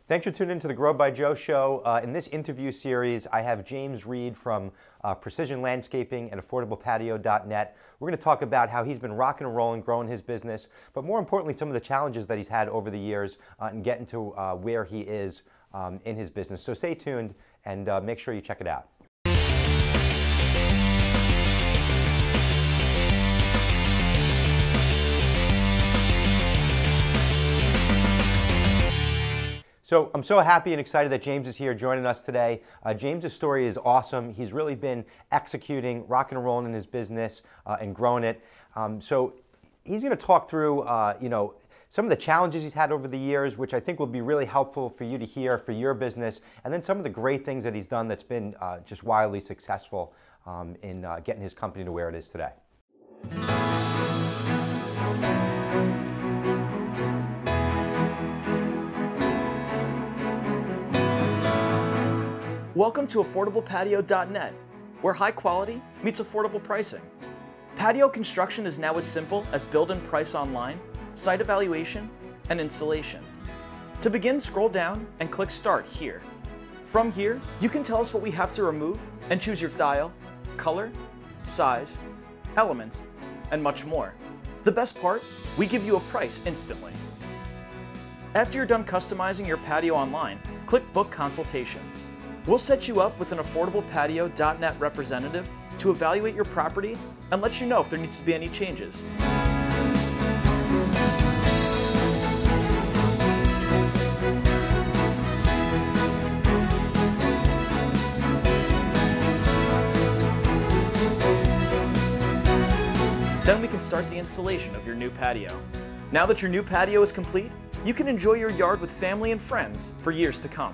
Thanks for tuning in to the Grow by Joe show. In this interview series, I have James Reed from Precision Landscaping and AffordablePatio.net. We're going to talk about how he's been rocking and rolling, growing his business, but more importantly, some of the challenges that he's had over the years and getting to where he is in his business. So stay tuned and make sure you check it out. So I'm so happy and excited that James is here joining us today. James's story is awesome. He's really been executing, rocking and rolling in his business and growing it. So he's going to talk through, some of the challenges he's had over the years, which I think will be really helpful for you to hear for your business, and then some of the great things that he's done that's been just wildly successful in getting his company to where it is today. Welcome to AffordablePatio.net, where high quality meets affordable pricing. Patio construction is now as simple as build and price online, site evaluation, and installation. To begin, scroll down and click Start here. From here, you can tell us what we have to remove and choose your style, color, size, elements, and much more. The best part, we give you a price instantly. After you're done customizing your patio online, click Book Consultation. We'll set you up with an AffordablePatio.net representative to evaluate your property and let you know if there needs to be any changes. Then we can start the installation of your new patio. Now that your new patio is complete, you can enjoy your yard with family and friends for years to come.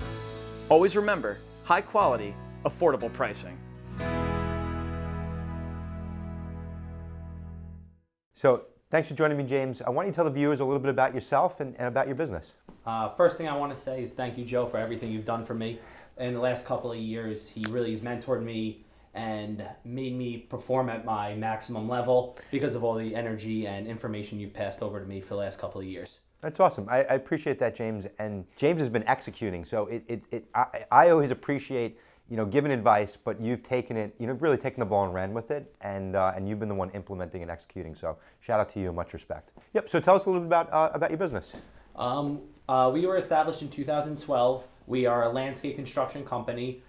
Always remember, high quality, affordable pricing. So thanks for joining me, James. I want you to tell the viewers a little bit about yourself and about your business. First thing I want to say is thank you, Joe, for everything you've done for me. In the last couple of years, he's mentored me and made me perform at my maximum level because of all the energy and information you've passed over to me for the last couple of years. That's awesome. I appreciate that, James. And James has been executing. So I always appreciate, giving advice, but you've taken it, really taken the ball and ran with it, and you've been the one implementing and executing. So shout out to you and much respect. Yep. So tell us a little bit about your business. We were established in 2012. We are a landscape construction company.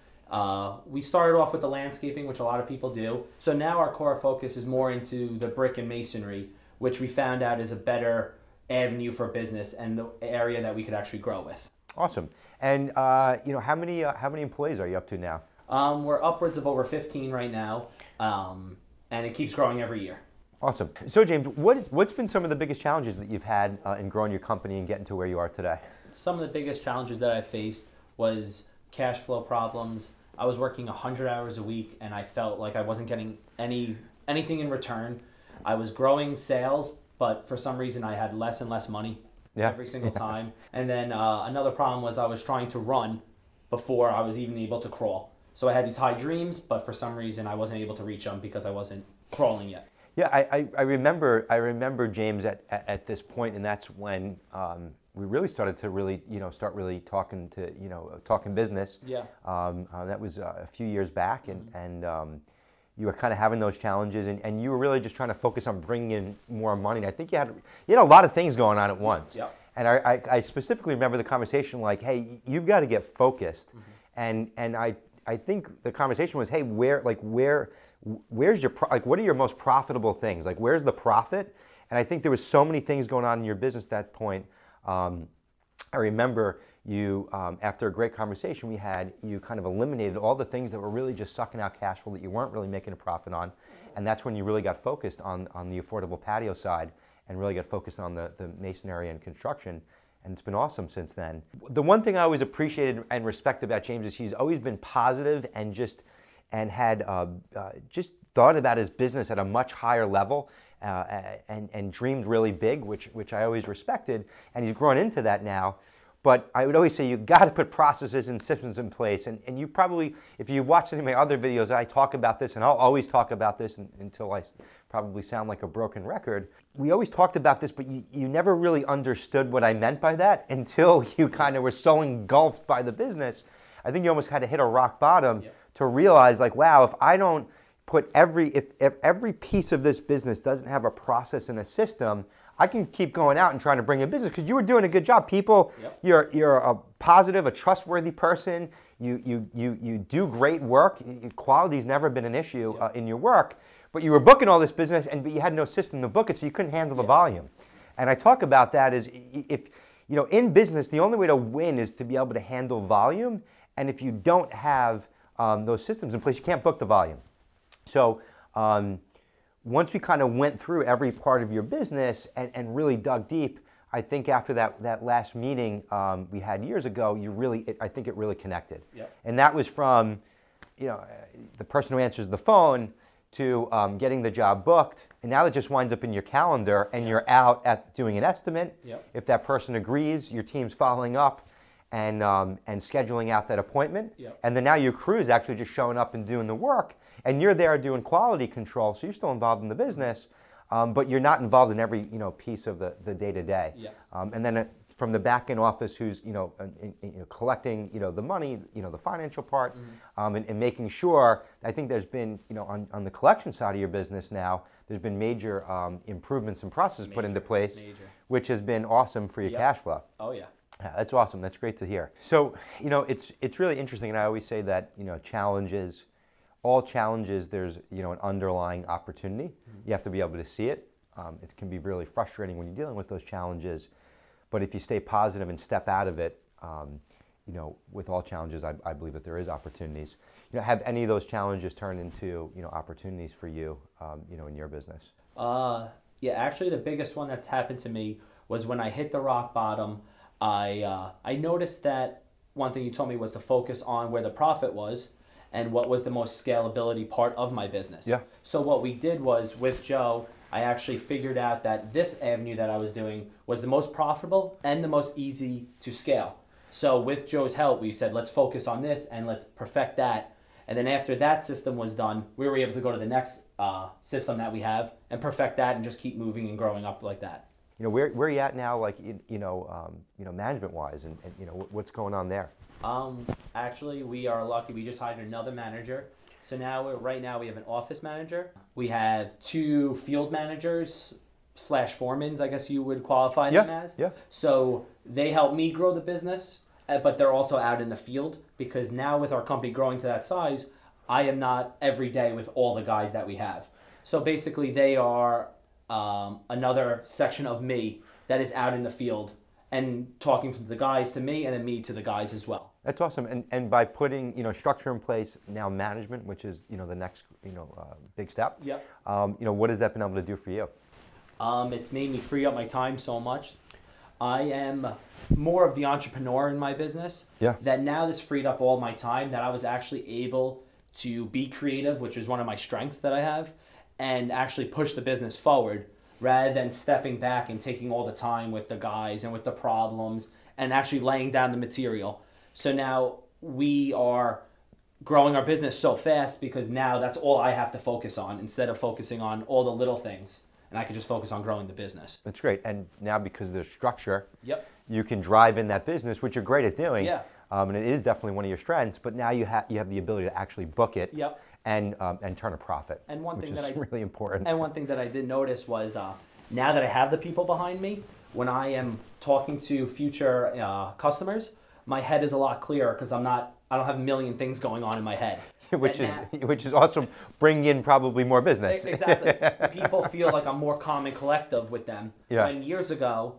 We started off with the landscaping, which a lot of people do. So now our core focus is more into the brick and masonry, which we found out is a better avenue for business and the area that we could actually grow with. Awesome. And how many employees are you up to now? We're upwards of over 15 right now, and it keeps growing every year. Awesome. So James, what's been some of the biggest challenges that you've had in growing your company and getting to where you are today? Some of the biggest challenges that I faced was cash flow problems. I was working 100 hours a week, and I felt like I wasn't getting anything in return. I was growing sales, but for some reason I had less and less money every single time. And then another problem was I was trying to run before I was even able to crawl. So I had these high dreams, but for some reason I wasn't able to reach them because I wasn't crawling yet. Yeah, I remember James at this point, and that's when we really started to start talking business. Yeah. That was a few years back, and you were kind of having those challenges, and you were really just trying to focus on bringing in more money. And I think you had a lot of things going on at once. Yeah. And I specifically remember the conversation like, hey, you've got to get focused. Mm-hmm. And I think the conversation was, hey, where's your what are your most profitable things? Like, where's the profit? And I think there was so many things going on in your business at that point. I remember you, after a great conversation we had, you kind of eliminated all the things that were really just sucking out cash flow that you weren't really making a profit on. And that's when you really got focused on the affordable patio side and really got focused on the masonry and construction. And it's been awesome since then. The one thing I always appreciated and respect about James is he's always been positive and had just thought about his business at a much higher level and dreamed really big, which I always respected. And he's grown into that now. But I would always say you got to put processes and systems in place. And you probably, if you've watched any of my other videos, I talk about this, and I'll always talk about this until I probably sound like a broken record. We always talked about this, but you never really understood what I meant by that until you kind of were so engulfed by the business. I think you almost had to hit a rock bottom to realize, like, wow, if I don't put if every piece of this business doesn't have a process and a system, I can keep going out and trying to bring in business because you were doing a good job. People, you're a positive, a trustworthy person. You do great work. Quality's never been an issue in your work. But you were booking all this business, but you had no system to book it, so you couldn't handle the volume. And I talk about that as if in business, the only way to win is to be able to handle volume. And if you don't have those systems in place, you can't book the volume. So once we kind of went through every part of your business and really dug deep, I think after that last meeting we had years ago, I think it really connected. And that was from the person who answers the phone to getting the job booked. And now it just winds up in your calendar, and you're out at doing an estimate. If that person agrees, your team's following up and scheduling out that appointment. And then now your crew is actually just showing up and doing the work. And you're there doing quality control, so you're still involved in the business, but you're not involved in every piece of the day-to-day. And then from the back-end office, who's collecting the money, the financial part, and making sure. I think there's been on the collection side of your business now, there's been major improvements and processes put into place, which has been awesome for your cash flow. Oh yeah. That's awesome. That's great to hear. So it's really interesting, and I always say that challenges. All challenges, there's an underlying opportunity. You have to be able to see it. It can be really frustrating when you're dealing with those challenges, but if you stay positive and step out of it, with all challenges, I believe that there is opportunities. Have any of those challenges turned into opportunities for you, in your business? Yeah, actually, the biggest one that's happened to me was when I hit the rock bottom. I noticed that one thing you told me was to focus on where the profit was and what was the most scalability part of my business. So what we did was, with Joe, I actually figured out that this avenue that I was doing was the most profitable and the most easy to scale. So with Joe's help, we said, let's focus on this and let's perfect that. And then after that system was done, we were able to go to the next system that we have and perfect that and just keep moving and growing up like that. Where are you at now, like management-wise, and what's going on there? Actually, we are lucky. We just hired another manager. So right now we have an office manager. We have 2 field managers / foremans, I guess you would qualify them as. So they help me grow the business, but they're also out in the field, because now with our company growing to that size, I am not every day with all the guys that we have. So basically they are another section of me that is out in the field and talking from the guys to me, and then me to the guys as well. That's awesome. And by putting structure in place, now management, which is the next big step. What has that been able to do for you? It's made me free up my time so much. I am more of the entrepreneur in my business. That now this freed up all my time, that I was actually able to be creative, which is one of my strengths that I have, and actually push the business forward, rather than stepping back and taking all the time with the guys and with the problems and actually laying down the material. So now we are growing our business so fast because now that's all I have to focus on, instead of focusing on all the little things. And I can just focus on growing the business. That's great. And now because there's structure, you can drive in that business, which you're great at doing. And it is definitely one of your strengths, but now you have the ability to actually book it. And turn a profit, which is really important. And one thing that I did notice was now that I have the people behind me, when I am talking to future customers, my head is a lot clearer because I don't have a million things going on in my head. which is awesome. Bringing in probably more business. Exactly. People feel like I'm more calm and collective with them. When years ago,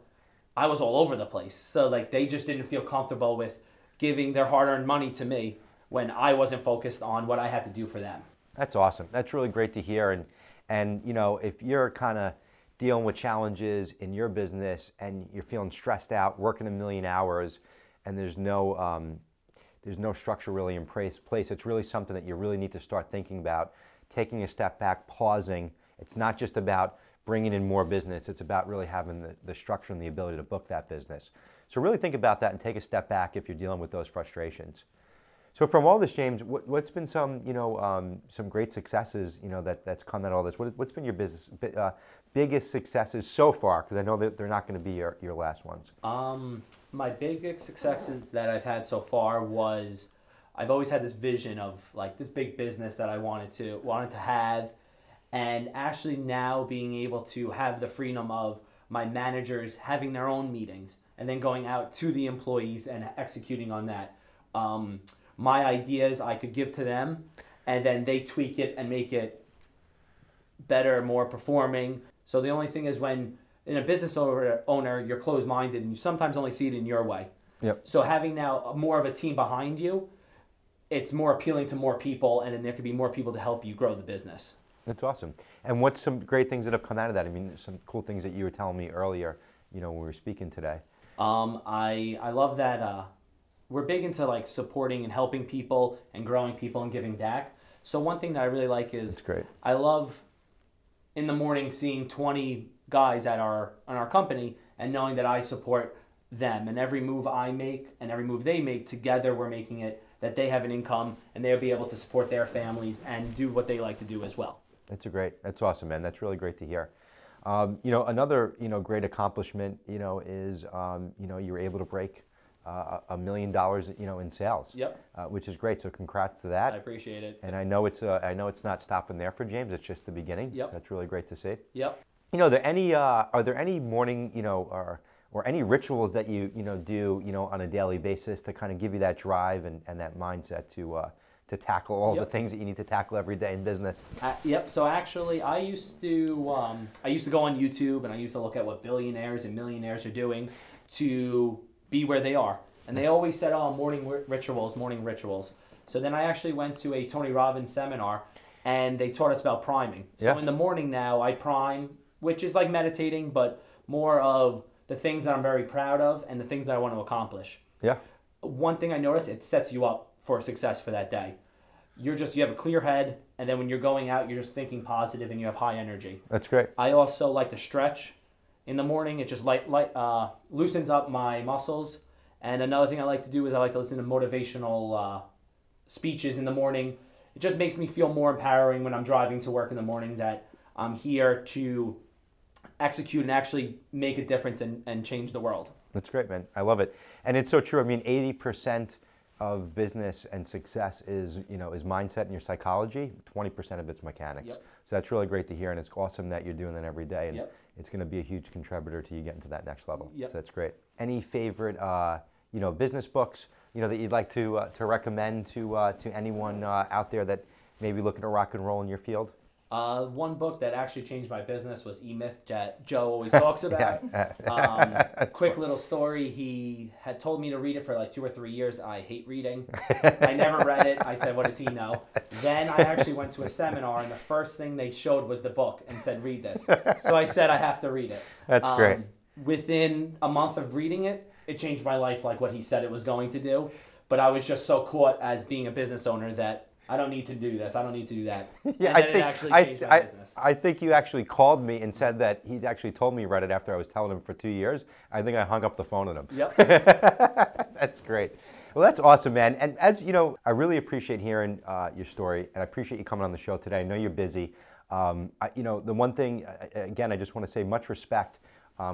I was all over the place. So they just didn't feel comfortable with giving their hard-earned money to me when I wasn't focused on what I had to do for them. That's awesome. That's really great to hear. And if you're kind of dealing with challenges in your business and you're feeling stressed out, working 1,000,000 hours, and there's no structure really in place, it's really something that you really need to start thinking about, taking a step back, pausing. It's not just about bringing in more business. It's about really having the structure and the ability to book that business. So really think about that and take a step back if you're dealing with those frustrations. So from all this, James, what's been some, some great successes, that's come out of all this? What's been your biggest successes so far? Because I know that they're not going to be your last ones. My biggest successes that I've had so far was I've always had this vision of like this big business that I wanted to have, and actually now being able to have the freedom of my managers having their own meetings and then going out to the employees and executing on that. My ideas I could give to them, and then they tweak it and make it better, more performing. So the only thing is when in a business owner, you're closed-minded and you sometimes only see it in your way. Yep. So having now more of a team behind you, it's more appealing to more people, and then there could be more people to help you grow the business. That's awesome. And what's some great things that have come out of that? I mean, some cool things that you were telling me earlier, when we were speaking today. I love that we're big into like supporting and helping people and growing people and giving back. So one thing that I really like is That's great. I love in the morning seeing 20 guys on our company and knowing that I support them, and every move I make and every move they make together, we're making it that they have an income and they'll be able to support their families and do what they like to do as well. That's awesome, man. That's really great to hear. Another great accomplishment is you were able to break $1 million in sales. Yep. Which is great. So congrats to that. I appreciate it. And I know it's not stopping there for James. It's just the beginning. Yep. So that's really great to see. Yep. Are there any morning or any rituals that you do on a daily basis to kind of give you that drive and that mindset to tackle all the things that you need to tackle every day in business? Yep. So actually, I used to go on YouTube and I used to look at what billionaires and millionaires are doing to be where they are. And they always said, morning rituals. So then I actually went to a Tony Robbins seminar and they taught us about priming. So in the morning now I prime, which is like meditating, but more of the things that I'm very proud of and the things that I want to accomplish. Yeah. One thing I noticed, it sets you up for success for that day. You have a clear head, and then when you're going out, you're just thinking positive and you have high energy. That's great. I also like to stretch in the morning. It just loosens up my muscles. And another thing I like to do is I like to listen to motivational speeches in the morning. It just makes me feel more empowering when I'm driving to work in the morning that I'm here to execute and actually make a difference and change the world. That's great, man. I love it. And it's so true. I mean, 80% of business and success is mindset and your psychology. 20% of it's mechanics. Yep. So that's really great to hear, and it's awesome that you're doing that every day. And Yep. it's going to be a huge contributor to you getting to that next level. Yep. So that's great. Any favorite, business books, that you'd like to recommend to anyone out there that may be looking to rock and roll in your field? One book that actually changed my business was E-Myth that Joe always talks about. Quick little story, he had told me to read it for like 2 or 3 years. I hate reading. I never read it. I said, what does he know? Then I actually went to a seminar and the first thing they showed was the book and said, read this. So I said, I have to read it. That's great. Within a month of reading it, it changed my life like what he said it was going to do. But I was just so caught as being a business owner that I don't need to do this. I don't need to do that. Yeah, and then it actually changed my business. I think you actually called me and said that he'd actually told me right after I was telling him for 2 years. I think I hung up the phone on him. Yep. That's great. Well, that's awesome, man. And as you know, I really appreciate hearing your story, and I appreciate you coming on the show today. I know you're busy. The one thing, again, I just want to say much respect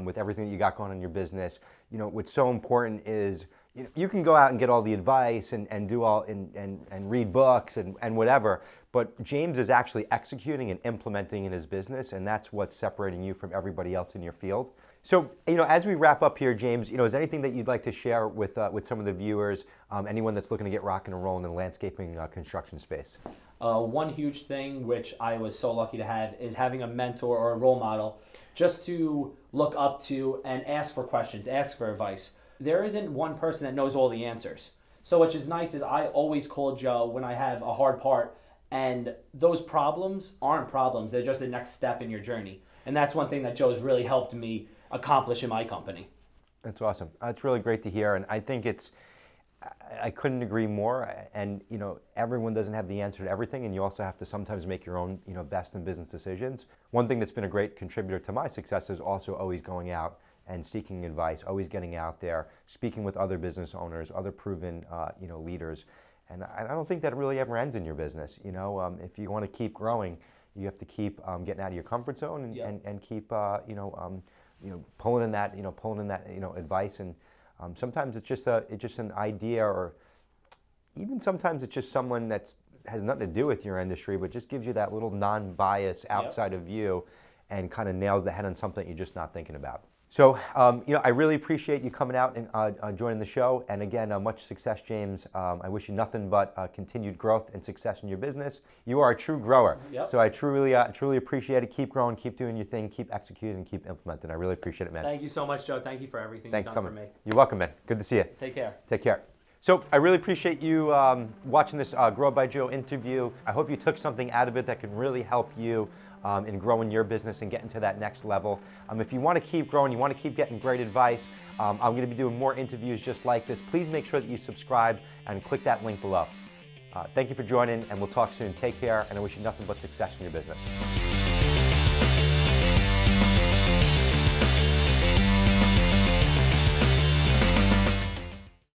with everything that you got going on in your business. What's so important is you can go out and get all the advice and do all and read books and whatever, but James is actually executing and implementing in his business, and that's what's separating you from everybody else in your field. So, as we wrap up here, James, is there anything that you'd like to share with some of the viewers, anyone that's looking to get rocking and rolling in the landscaping construction space? One huge thing which I was so lucky to have is having a mentor or a role model just to look up to and ask for questions, ask for advice. There isn't one person that knows all the answers. So which is nice is I always call Joe when I have a hard part, and those problems aren't problems. They're just the next step in your journey. And that's one thing that Joe's really helped me accomplish in my company. That's awesome. It's really great to hear, and I think I couldn't agree more. And everyone doesn't have the answer to everything, and you also have to sometimes make your own best in business decisions. One thing that's been a great contributor to my success is also always going out and seeking advice, always getting out there, speaking with other business owners, other proven leaders. And I don't think that really ever ends in your business. If you want to keep growing, you have to keep getting out of your comfort zone and keep pulling in that advice. And sometimes it's just an idea, or even sometimes it's just someone that has nothing to do with your industry, but just gives you that little non-bias outside of view and kind of nails the head on something you're just not thinking about. So, I really appreciate you coming out and joining the show. And again, much success, James. I wish you nothing but continued growth and success in your business. You are a true grower. Yep. So I truly appreciate it. Keep growing, keep doing your thing, keep executing, and keep implementing. I really appreciate it, man. Thank you so much, Joe. Thank you for everything you've done for me. You're welcome, man. Good to see you. Take care. Take care. So I really appreciate you watching this Grow by Joe interview. I hope you took something out of it that can really help you in growing your business and getting to that next level. If you want to keep growing, you want to keep getting great advice, I'm going to be doing more interviews just like this. Please make sure that you subscribe and click that link below. Thank you for joining, and we'll talk soon. Take care, and I wish you nothing but success in your business.